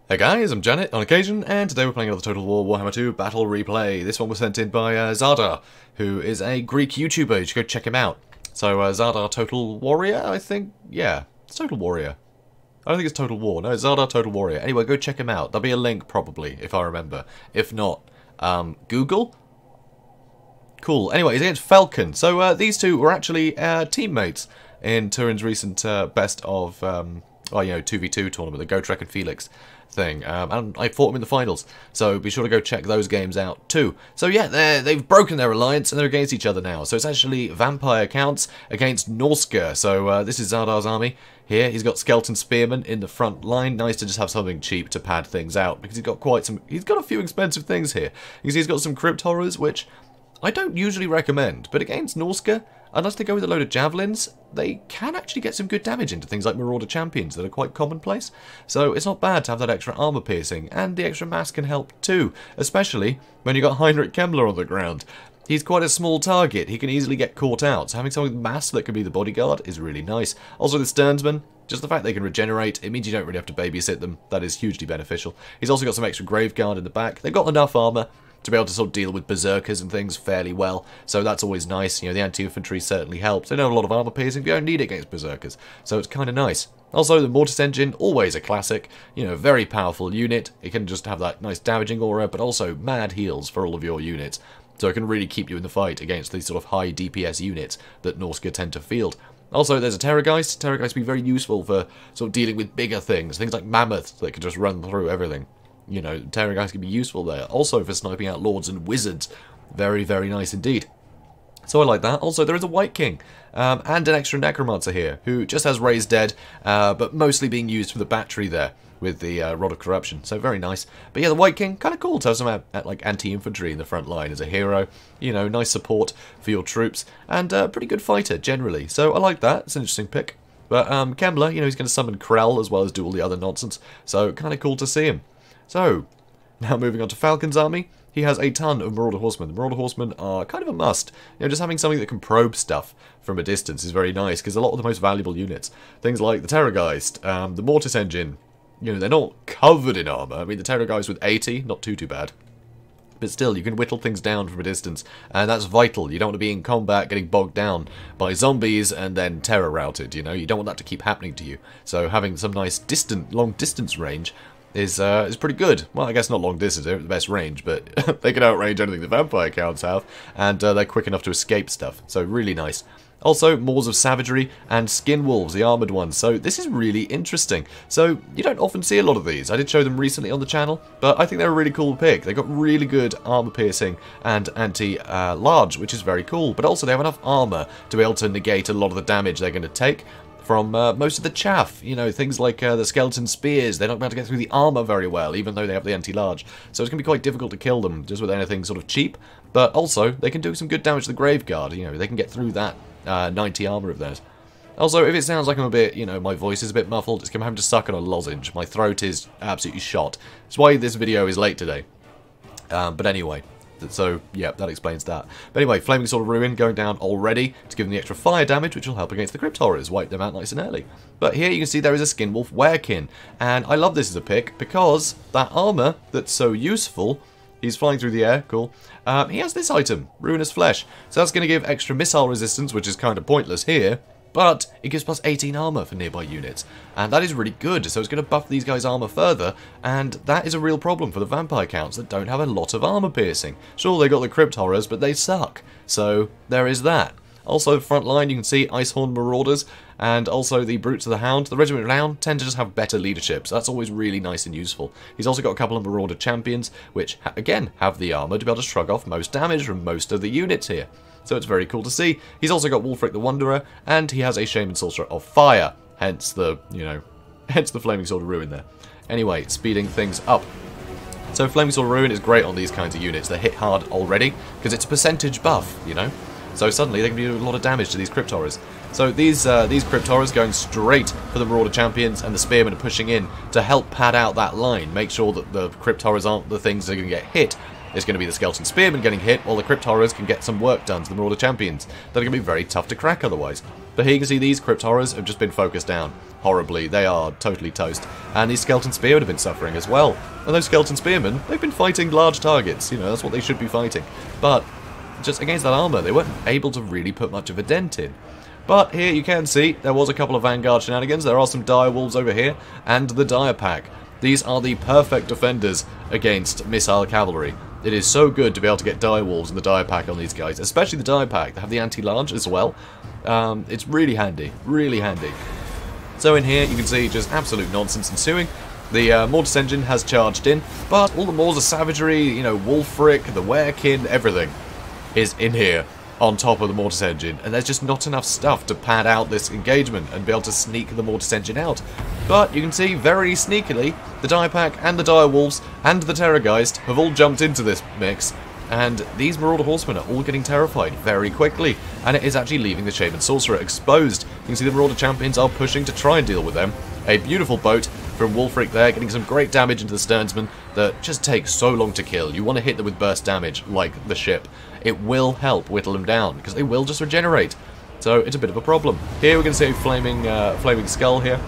Hey guys, I'm JanetOnOccasion, and today we're playing another Total War Warhammer II Battle Replay. This one was sent in by Zardar, who is a Greek YouTuber. You should go check him out. So Zardar Total Warrior, I think? Yeah, it's Total Warrior. I don't think it's Total War. No, it's Zardar Total Warrior. Anyway, go check him out. There'll be a link, probably, if I remember. If not, Google? Cool. Anyway, he's against Falcon. So these two were actually teammates in Turin's recent best of, 2v2 tournament, the Gotrek and Felix thing, and I fought them in the finals, so be sure to go check those games out too. So yeah, they've broken their alliance and they're against each other now, so it's actually vampire counts against Norsca. So this is Zardar's army here. He's got skeleton spearmen in the front line. Nice to just have something cheap to pad things out, because he's got a few expensive things here. You can see he's got some crypt horrors, which I don't usually recommend, but against Norsca, unless they go with a load of javelins, they can actually get some good damage into things like Marauder champions that are quite commonplace. So it's not bad to have that extra armor piercing, and the extra mass can help too, especially when you got Heinrich Kemmler on the ground. He's quite a small target, he can easily get caught out, so having someone with mass that can be the bodyguard is really nice. Also the Sternsmen, just the fact they can regenerate, it means you don't really have to babysit them. That is hugely beneficial. He's also got some extra Graveguard in the back. They've got enough armor to be able to sort of deal with berserkers and things fairly well, so that's always nice. You know, the anti-infantry certainly helps. They don't have a lot of armor piercing, but you don't need it against berserkers, so it's kind of nice. Also, the Mortis Engine, always a classic. You know, very powerful unit. It can just have that nice damaging aura, but also mad heals for all of your units, so it can really keep you in the fight against these sort of high DPS units that Norsca tend to field. Also, there's a Terrorgeist. Terrorgeist can be very useful for sort of dealing with bigger things like mammoths that can just run through everything. You know, Terrorgeist can be useful there. Also for sniping out lords and wizards. Very, very nice indeed. So I like that. Also, there is a White King and an extra Necromancer here, who just has Raised Dead, but mostly being used for the battery there with the Rod of Corruption. So very nice. But yeah, the White King, kind of cool to have some like anti-infantry in the front line as a hero. You know, nice support for your troops, and pretty good fighter generally. So I like that. It's an interesting pick. But Kemmler, you know, he's going to summon Krell as well as do all the other nonsense. So kind of cool to see him. So, now moving on to Falcon's army, he has a ton of Marauder Horsemen. The Marauder Horsemen are kind of a must. You know, just having something that can probe stuff from a distance is very nice, because a lot of the most valuable units, things like the Terrorgeist, the Mortis Engine, you know, they're not covered in armor. I mean, the Terrorgeist with 80, not too bad. But still, you can whittle things down from a distance, and that's vital. You don't want to be in combat getting bogged down by zombies and then terror routed, you know? You don't want that to keep happening to you. So having some nice long distance range is pretty good. Well, I guess not long distance, they're at the best range, but they can outrange anything the vampire counts have, and they're quick enough to escape stuff, so really nice. Also, Maws of Savagery and Skin Wolves, the armoured ones, so this is really interesting. So, you don't often see a lot of these. I did show them recently on the channel, but I think they're a really cool pick. They've got really good armour piercing and anti-large, which is very cool, but also they have enough armour to be able to negate a lot of the damage they're going to take from most of the chaff. You know, things like the skeleton spears, they're not about to get through the armor very well, even though they have the anti-large. So it's going to be quite difficult to kill them just with anything sort of cheap. But also, they can do some good damage to the Graveguard. You know, they can get through that 90 armor of theirs. Also, if it sounds like I'm a bit, you know, my voice is a bit muffled, it's because I'm having to suck on a lozenge. My throat is absolutely shot. That's why this video is late today. But anyway. So, yeah, that explains that. But anyway, Flaming Sword of Ruin going down already to give them the extra fire damage, which will help against the Crypt Horrors, wipe them out nice and early. But here you can see there is a Skin Wolf Werekin, and I love this as a pick because that armor that's so useful, he's flying through the air, cool, he has this item, Ruinous Flesh. So that's going to give extra missile resistance, which is kind of pointless here, but it gives plus 18 armor for nearby units, and that is really good, so it's going to buff these guys' armor further, and that is a real problem for the vampire counts that don't have a lot of armor piercing. Sure, they got the Crypt Horrors, but they suck, so there is that. Also, front line, you can see Icehorn Marauders, and also the Brutes of the Hound. The Regiment of the Hound tend to just have better leadership, so that's always really nice and useful. He's also got a couple of Marauder champions, which, again, have the armor to be able to shrug off most damage from most of the units here. So it's very cool to see. He's also got Wulfric the Wanderer, and he has a Shaman Sorcerer of Fire, hence the, you know, hence the Flaming Sword of Ruin there. Anyway, speeding things up. So Flaming Sword of Ruin is great on these kinds of units. They hit hard already, because it's a percentage buff, you know? So suddenly they can do a lot of damage to these Crypt Horrors. So these Crypt Horrors going straight for the Marauder Champions, and the Spearmen are pushing in to help pad out that line, make sure that the Crypt Horrors aren't the things that are going to get hit. It's going to be the Skeleton Spearmen getting hit, while the Crypt Horrors can get some work done to the Marauder Champions. That are going to be very tough to crack otherwise. But here you can see these Crypt Horrors have just been focused down horribly. They are totally toast. And these Skeleton Spearmen have been suffering as well. And those Skeleton Spearmen, they've been fighting large targets. You know, that's what they should be fighting. But just against that armor, they weren't able to really put much of a dent in. But here you can see there was a couple of Vanguard shenanigans. There are some Dire Wolves over here and the Dire Pack. These are the perfect defenders against missile cavalry. It is so good to be able to get Dire Wolves and the Dire Pack on these guys, especially the Dire Pack. They have the anti-large as well. It's really handy, really handy. So in here you can see just absolute nonsense ensuing. The Mortis engine has charged in, but all the Maws of Savagery, you know, Wulfric, the Werekin, everything is in here on top of the Mortis engine, and there's just not enough stuff to pad out this engagement and be able to sneak the Mortis engine out. But you can see very sneakily the Dire Pack and the Dire Wolves and the Terrorgeist have all jumped into this mix, and these Marauder Horsemen are all getting terrified very quickly, and it is actually leaving the Shaman Sorcerer exposed. You can see the Marauder Champions are pushing to try and deal with them. A beautiful boat from Wulfric there, getting some great damage into the Sternsman that just takes so long to kill. You want to hit them with burst damage, like the ship. It will help whittle them down, because they will just regenerate. So it's a bit of a problem. Here we're going to see a flaming skull here,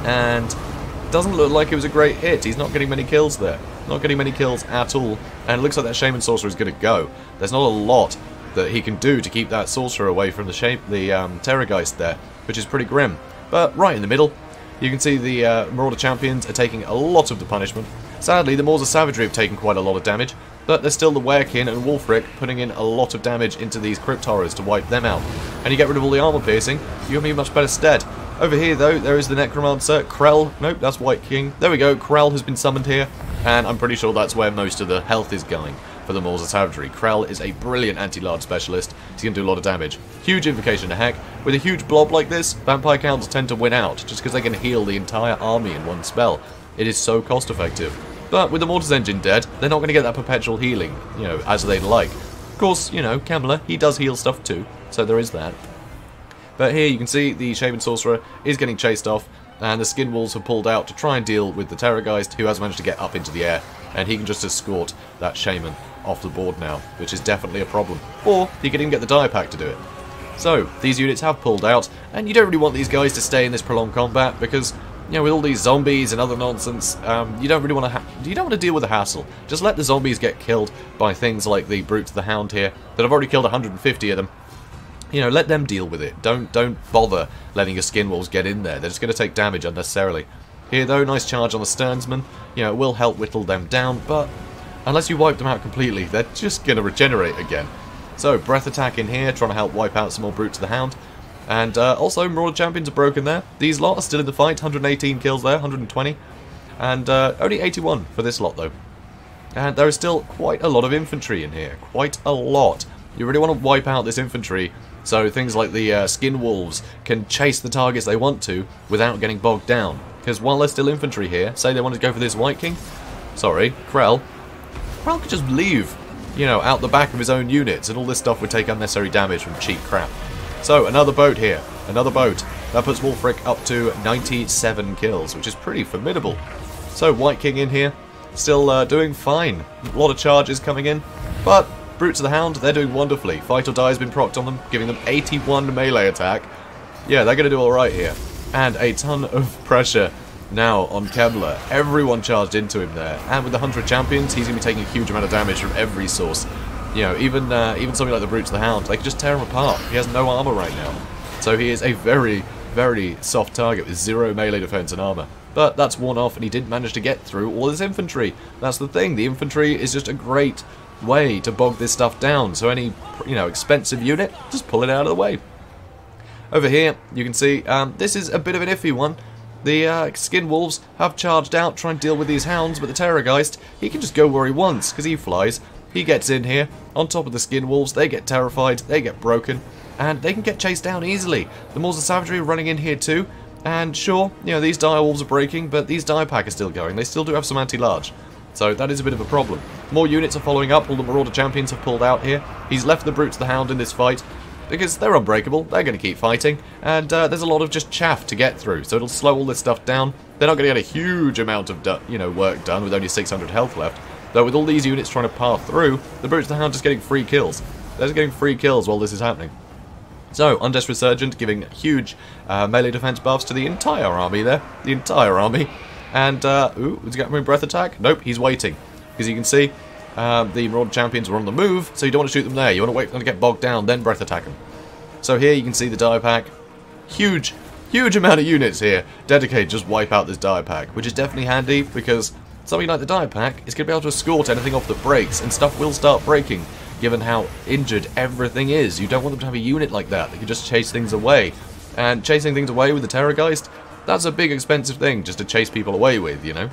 and it doesn't look like it was a great hit. He's not getting many kills there. Not getting many kills at all, and it looks like that Shaman Sorcerer is going to go. There's not a lot that he can do to keep that Sorcerer away from the Terrorgeist there, which is pretty grim. But right in the middle, you can see the Marauder Champions are taking a lot of the punishment. Sadly, the Maws of Savagery have taken quite a lot of damage, but there's still the Werekin and Wulfric putting in a lot of damage into these Crypt Horrors to wipe them out. And you get rid of all the armor piercing, you'll be in much better stead. Over here, though, there is the Necromancer, Krell. Nope, that's White King. There we go, Krell has been summoned here, and I'm pretty sure that's where most of the health is going for the Maws of Savagery. Krell is a brilliant anti-large specialist. He's going to do a lot of damage. Huge invocation to heck. With a huge blob like this, vampire counts tend to win out, just because they can heal the entire army in one spell. It is so cost effective. But with the Mortis engine dead, they're not going to get that perpetual healing, you know, as they'd like. Of course, you know, Kemmler, he does heal stuff too, so there is that. But here you can see the Shaman Sorcerer is getting chased off, and the Skin Wolves have pulled out to try and deal with the Terrorgeist, who has managed to get up into the air, and he can just escort that Shaman off the board now, which is definitely a problem. Or he can even get the Dire Pack to do it. So, these units have pulled out, and you don't really want these guys to stay in this prolonged combat, because, you know, with all these zombies and other nonsense, you don't really want to deal with the hassle. Just let the zombies get killed by things like the Brute of the Hound here, that have already killed 150 of them. You know, let them deal with it. Don't bother letting your Skin Wolves get in there. They're just going to take damage unnecessarily. Here, though, nice charge on the Sternsman. You know, it will help whittle them down, but unless you wipe them out completely, they're just going to regenerate again. So, Breath Attack in here, trying to help wipe out some more Brute to the Hound. And also, Marauder Champions are broken there. These lot are still in the fight. 118 kills there, 120. And only 81 for this lot, though. And there is still quite a lot of infantry in here. Quite a lot. You really want to wipe out this infantry, so things like the Skin Wolves can chase the targets they want to without getting bogged down. Because while there's still infantry here, say they wanted to go for this White King, sorry, Krell could just leave, you know, out the back of his own units, and all this stuff would take unnecessary damage from cheap crap. So, another boat here, another boat. That puts Wulfric up to 97 kills, which is pretty formidable. So, White King in here, still doing fine. A lot of charges coming in, but Brutes of the Hound, they're doing wonderfully. Fight or Die has been procced on them, giving them 81 melee attack. Yeah, they're going to do alright here. And a ton of pressure now on Kemmler. Everyone charged into him there. And with the Hunter of Champions, he's going to be taking a huge amount of damage from every source. You know, even something like the Brutes of the Hound, they can just tear him apart. He has no armor right now. So he is a very, very soft target with 0 melee defense and armor. But that's worn off, and he didn't manage to get through all his infantry. That's the thing. The infantry is just a great way to bog this stuff down. So any, you know, expensive unit, just pull it out of the way. Over here, you can see this is a bit of an iffy one. The Skin Wolves have charged out, trying to deal with these hounds, but the Terrorgeist, he can just go where he wants, because he flies. He gets in here, on top of the Skin Wolves, they get terrified, they get broken, and they can get chased down easily. The Maws of Savagery are running in here too, and sure, you know, these Dire Wolves are breaking, but these Dire Pack are still going. They still do have some anti-large. So that is a bit of a problem. More units are following up, all the Marauder Champions have pulled out here. He's left the Brute to the Hound in this fight, because they're unbreakable, they're going to keep fighting, and there's a lot of just chaff to get through, so it'll slow all this stuff down. They're not going to get a huge amount of work done with only 600 health left, though with all these units trying to pass through, the Brutes of the Hound just getting free kills. They're just getting free kills while this is happening. So, Undressed Resurgent giving huge melee defense buffs to the entire army there. The entire army. And, ooh, is he getting breath attack? Nope, he's waiting. Because you can see, the Marauder Champions are on the move, so you don't want to shoot them there. You want to wait for them to get bogged down, then breath attack them. So here you can see the die pack. Huge amount of units here. Dedicated just wipe out this die pack, which is definitely handy because something like the die pack is going to be able to escort anything off the brakes, and stuff will start breaking, given how injured everything is. You don't want them to have a unit like that that can just chase things away. And chasing things away with the Terrorgeist, that's a big expensive thing just to chase people away with, you know?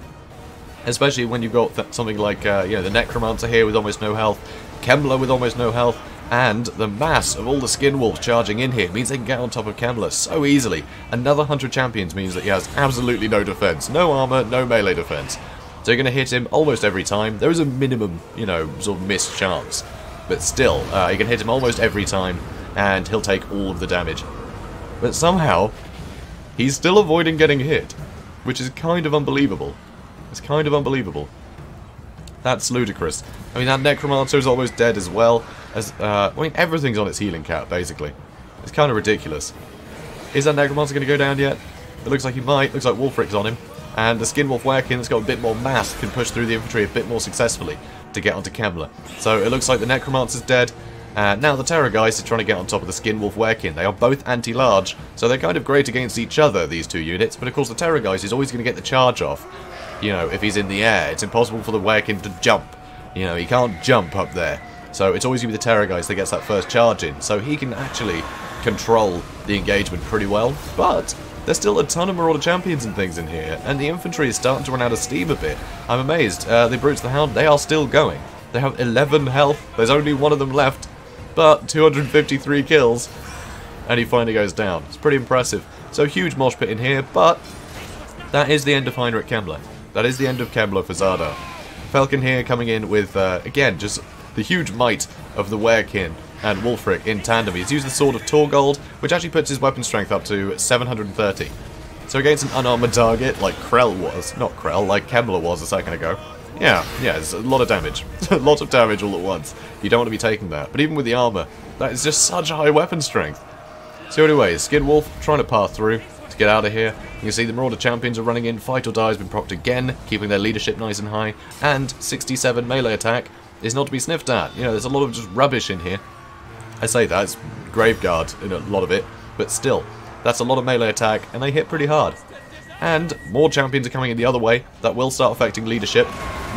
Especially when you've got something like, you know, the Necromancer here with almost no health, Kemmler with almost no health, and the mass of all the Skin Wolves charging in here means they can get on top of Kemmler so easily. Another 100 champions means that he has absolutely no defense, no armor, no melee defense. So you're going to hit him almost every time. There is a minimum, you know, sort of missed chance. But still, you can hit him almost every time, and he'll take all of the damage. But somehow, he's still avoiding getting hit, which is kind of unbelievable. It's kind of unbelievable. That's ludicrous. I mean, that Necromancer is almost dead as well. I mean, everything's on its healing cap, basically. It's kind of ridiculous. Is that Necromancer going to go down yet? It looks like he might. Looks like Wulfric's on him. And the Skin Wolf Werekin that's got a bit more mass can push through the infantry a bit more successfully to get onto Kemmler. So it looks like the Necromancer's dead. Now the Terrorgeist is trying to get on top of the Skin Wolf Werekin. They are both anti-large, so they're kind of great against each other, these two units. But of course the Terrorgeist is always going to get the charge off. You know, if he's in the air, it's impossible for the Werekin to jump. You know, he can't jump up there. So it's always going to be the Terrorgeist that gets that first charge in. So he can actually control the engagement pretty well. But there's still a ton of Marauder Champions and things in here, and the infantry is starting to run out of steam a bit. I'm amazed. The Brutes the Hound, they are still going. They have 11 health. There's only one of them left, but 253 kills, and he finally goes down. It's pretty impressive. So huge mosh pit in here, but that is the end of Heinrich Kemmler. That is the end of Kemmler for Zardar. Falcon here coming in with, again, just the huge might of the Werekin and Wulfric in tandem. He's used the Sword of Torgold, which actually puts his weapon strength up to 730. So against an unarmored target, like Krell was, not Krell, like Kemmler was a second ago, yeah, it's a lot of damage. A lot of damage all at once. You don't want to be taking that. But even with the armor, that is just such high weapon strength. So anyway, Skin Wolf trying to path through to get out of here. You can see the Marauder Champions are running in. Fight or Die has been procced again, keeping their leadership nice and high. And 67 melee attack is not to be sniffed at. You know, there's a lot of just rubbish in here. I say that, it's Graveguard in a lot of it, but still, that's a lot of melee attack, and they hit pretty hard. And more champions are coming in the other way. That will start affecting leadership.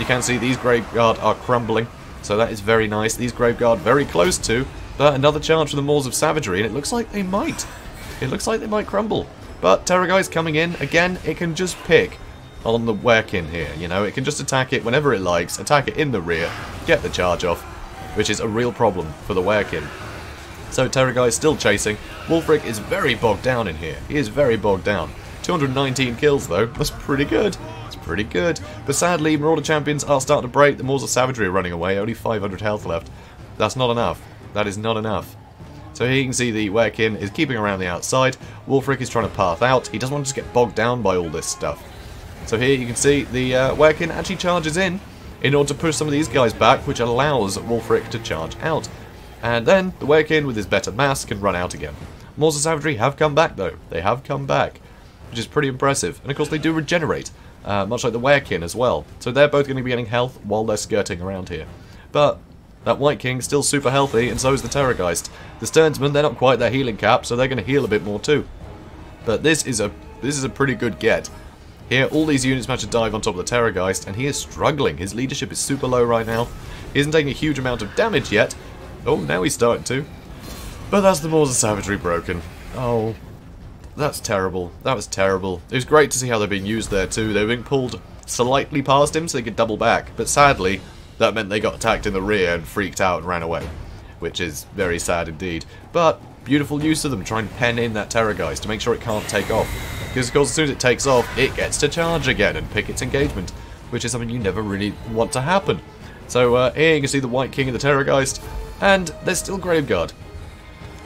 You can see these Graveguard are crumbling, so that is very nice. These Graveguard very close to, but another charge for the Maws of Savagery, and it looks like they might. It looks like they might crumble. But Terrorgeist coming in, again, it can just pick on the Werekin here, you know. It can just attack it whenever it likes, attack it in the rear, get the charge off, which is a real problem for the Werekin. So Terrorgeist still chasing. Wulfric is very bogged down in here. He is very bogged down. 219 kills though. That's pretty good. It's pretty good. But sadly, Marauder Champions are starting to break. The Maws of Savagery are running away. Only 500 health left. That's not enough. That is not enough. So here you can see the Werekin is keeping around the outside. Wulfric is trying to path out. He doesn't want to just get bogged down by all this stuff. So here you can see the Werekin actually charges in order to push some of these guys back, which allows Wulfric to charge out. And then the Werekin with his better mass can run out again. Maws of Savagery have come back though. They have come back, which is pretty impressive. And of course they do regenerate, much like the Werekin as well. So they're both going to be getting health while they're skirting around here. But that White King's still super healthy, and so is the Terrorgeist. The Sternsmen, they're not quite their healing cap, so they're going to heal a bit more too. But this is a pretty good get. Here, all these units manage to dive on top of the Terrorgeist, and he is struggling. His leadership is super low right now. He isn't taking a huge amount of damage yet. Oh, now he's starting to. But that's the Maws of Savagery broken. Oh, that's terrible. That was terrible. It was great to see how they're being used there too. They were being pulled slightly past him so they could double back. But sadly, that meant they got attacked in the rear and freaked out and ran away. Which is very sad indeed. But beautiful use of them trying to pen in that Terrorgeist to make sure it can't take off. Because of course as soon as it takes off, it gets to charge again and pick its engagement. Which is something you never really want to happen. So here you can see the White King and the Terrorgeist. And there's still Graveguard.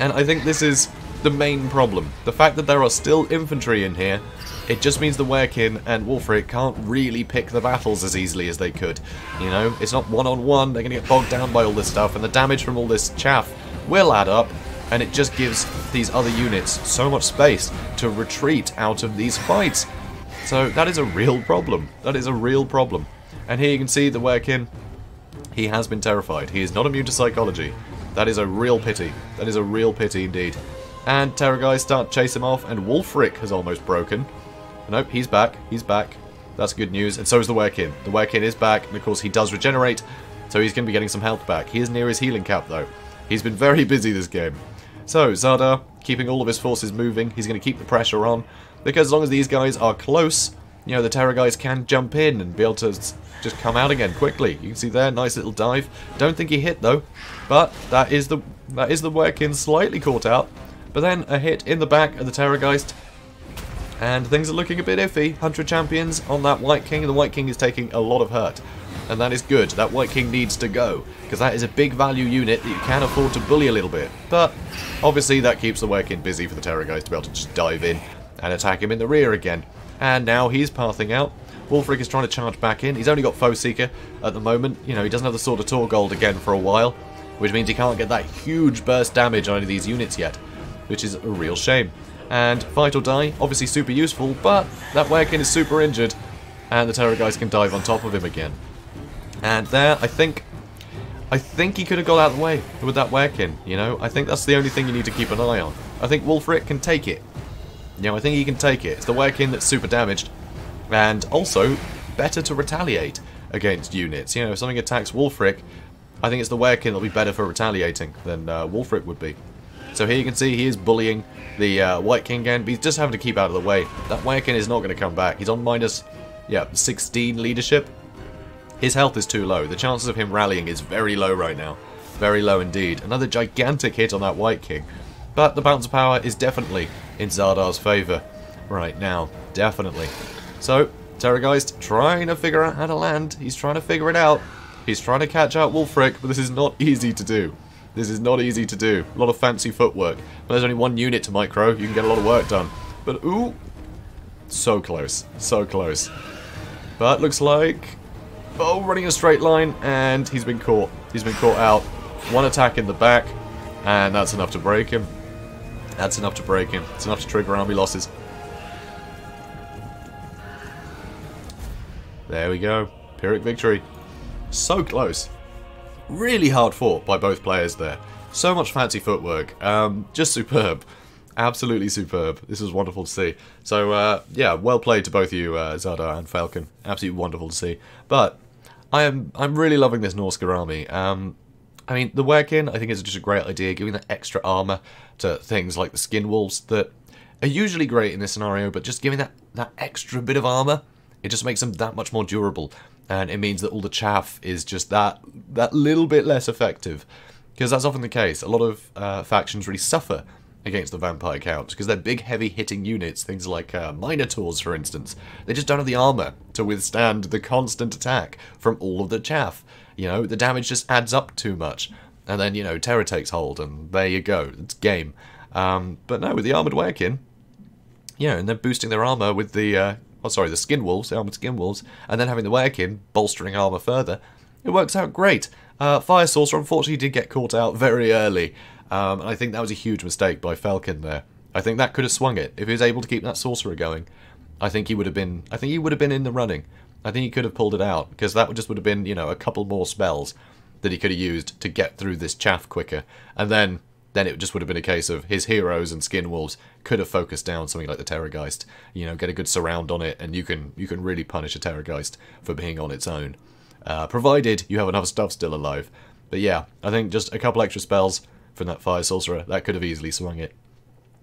And I think this is the main problem. The fact that there are still infantry in here, it just means the Werekin and Wulfric can't really pick the battles as easily as they could. You know, it's not one-on-one, they're going to get bogged down by all this stuff, and the damage from all this chaff will add up, and it just gives these other units so much space to retreat out of these fights. So that is a real problem. That is a real problem. And here you can see the Werkin. He has been terrified. He is not immune to psychology. That is a real pity. That is a real pity indeed. And Terrorgeist start to chase him off, and Wulfric has almost broken. Nope, he's back. He's back. That's good news. And so is the Werkin. The Werkin is back, and of course he does regenerate, so he's going to be getting some health back. He is near his healing cap, though. He's been very busy this game. So, Zardar, keeping all of his forces moving. He's going to keep the pressure on, because as long as these guys are close, you know, the Terrorgeist can jump in and be able to just come out again quickly. You can see there, nice little dive. Don't think he hit, though, but that is the Werkin slightly caught out. But then a hit in the back of the Terrorgeist, and things are looking a bit iffy. 100 champions on that White King, and the White King is taking a lot of hurt. And that is good. That White King needs to go, because that is a big value unit that you can afford to bully a little bit. But obviously that keeps the Werkin busy for the Terrorgeist to be able to just dive in and attack him in the rear again. And now he's pathing out. Wulfric is trying to charge back in. He's only got Foe Seeker at the moment. You know, he doesn't have the Sword of Torgold again for a while, which means he can't get that huge burst damage on any of these units yet, which is a real shame. And Fight or Die, obviously super useful, but that Werkin is super injured, and the Terrorgeist can dive on top of him again. And there, I think he could have got out of the way with that Werkin, you know? I think that's the only thing you need to keep an eye on. I think Wulfric can take it. You know, I think he can take it. It's the Werkin that's super damaged, and also better to retaliate against units. You know, if something attacks Wulfric, I think it's the Werkin that'll be better for retaliating than Wulfric would be. So here you can see he is bullying the White King again, but he's just having to keep out of the way. That Werkin is not going to come back. He's on minus, 16 leadership. His health is too low. The chances of him rallying is very low right now. Very low indeed. Another gigantic hit on that White King. But the balance of power is definitely in Zardar's favour right now. Definitely. So, Terrorgeist trying to figure out how to land. He's trying to figure it out. He's trying to catch out Wulfric, but this is not easy to do. This is not easy to do. A lot of fancy footwork. But there's only one unit to micro. You can get a lot of work done. But, ooh. So close. So close. But looks like... Oh, running a straight line, and he's been caught. He's been caught out. One attack in the back, and that's enough to break him. That's enough to break him. It's enough to trigger army losses. There we go. Pyrrhic victory. So close. Really hard fought by both players there. So much fancy footwork. Just superb. Absolutely superb. This was wonderful to see. So, yeah, well played to both of you, Zardar and Falcon. Absolutely wonderful to see. But I'm really loving this Norsca army. I mean, the Werkin, I think, is just a great idea, giving that extra armor to things like the Skin Wolves that are usually great in this scenario, but just giving that extra bit of armor, it just makes them that much more durable. And it means that all the chaff is just that little bit less effective. Because that's often the case. A lot of factions really suffer against the vampire counts because they're big, heavy-hitting units, things like Minotaurs, for instance. They just don't have the armor to withstand the constant attack from all of the chaff. You know, the damage just adds up too much. And then, you know, terror takes hold, and there you go. It's game. But no, with the Armoured Werkin, yeah, and then boosting their armor with the... the Skin Wolves, the Armoured Skin Wolves, and then having the Werkin bolstering armor further, it works out great. Fire Sorcerer unfortunately did get caught out very early, and I think that was a huge mistake by Falcon there. I think that could have swung it. If he was able to keep that Sorcerer going, I think he would have been in the running. I think he could have pulled it out, because that just would have been, you know, a couple more spells that he could have used to get through this chaff quicker, and then it just would have been a case of his heroes and Skin Wolves could have focused down something like the Terrorgeist. You know, get a good surround on it, and you can really punish a Terrorgeist for being on its own. Provided you have enough stuff still alive. But yeah, I think just a couple extra spells from that Fire Sorcerer, that could have easily swung it.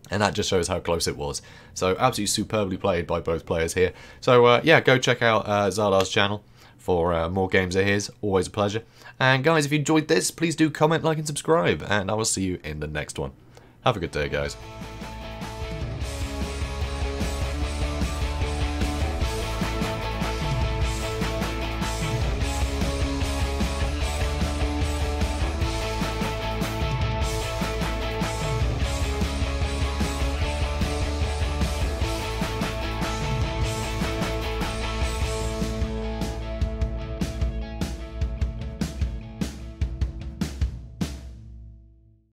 And that just shows how close it was. So absolutely superbly played by both players here. So yeah, go check out Zardar's channel for more games of his. Always a pleasure. And guys, if you enjoyed this, please do comment, like, and subscribe. And I will see you in the next one. Have a good day, guys.